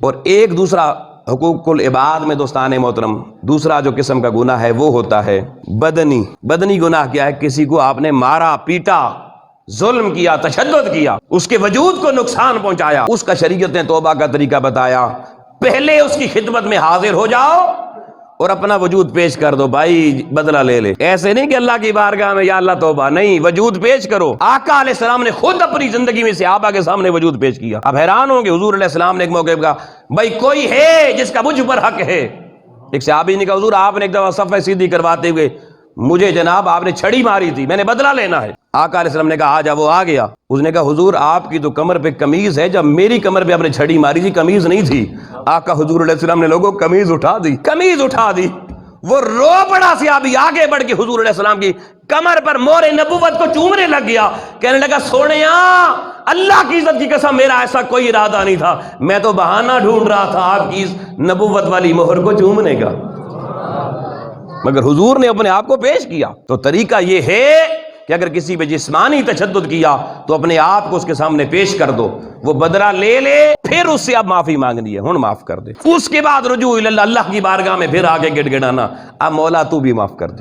اور ایک دوسرا حقوق العباد میں دوستان محترم دوسرا جو قسم کا گناہ ہے وہ ہوتا ہے بدنی. بدنی گناہ کیا ہے؟ کسی کو آپ نے مارا، پیٹا، ظلم کیا، تشدد کیا، اس کے وجود کو نقصان پہنچایا. اس کا شریعت نے توبہ کا طریقہ بتایا. پہلے اس کی خدمت میں حاضر ہو جاؤ اور اپنا وجود پیش کر دو. بھائی بدلہ لے لے. ایسے نہیں کہ اللہ کی بارگاہ میں یا اللہ توبہ، نہیں، وجود پیش کرو. آقا علیہ السلام نے خود اپنی زندگی میں صحابہ کے سامنے وجود پیش کیا. اب حیران ہوں گے، حضور علیہ السلام نے ایک موقع پہ کہا بھائی کوئی ہے جس کا مجھ پر حق ہے. ایک صحابی نے کہا حضور آپ نے ایک دفعہ صف سیدھی کرواتے ہوئے مجھے جناب آپ نے چھڑی ماری تھی، میں نے بدلہ لینا ہے. آقا علیہ السلام نے کہا آجا. وہ آ گیا. اس نے کہا حضور آپ کی تو کمر پہ قمیض ہے، جب میری کمر پہ آپ نے چھڑی ماری تھی قمیض نہیں تھی. آقا حضور علیہ السلام نے لوگوں قمیض اٹھا دی، قمیض اٹھا دی. وہ رو پڑا صحابی، آگے بڑھ کے حضور علیہ السلام کی کمر پر مور نبوت کو چومنے لگ گیا. کہنے لگا سونیا اللہ کی عزت کی قسم میرا ایسا کوئی ارادہ نہیں تھا، میں تو بہانہ ڈھونڈ رہا تھا آپ کی نبوت والی مہر کو چومنے کا، مگر حضور نے اپنے آپ کو پیش کیا. تو طریقہ یہ ہے کہ اگر کسی پہ جسمانی تشدد کیا تو اپنے آپ کو اس کے سامنے پیش کر دو، وہ بدلہ لے لے، پھر اس سے اب معافی مانگنی ہے، ہن معاف کر دے. اس کے بعد رجوع اللہ کی بارگاہ میں پھر آگے گڑ گڑانا، اب مولا تو بھی معاف کر دے.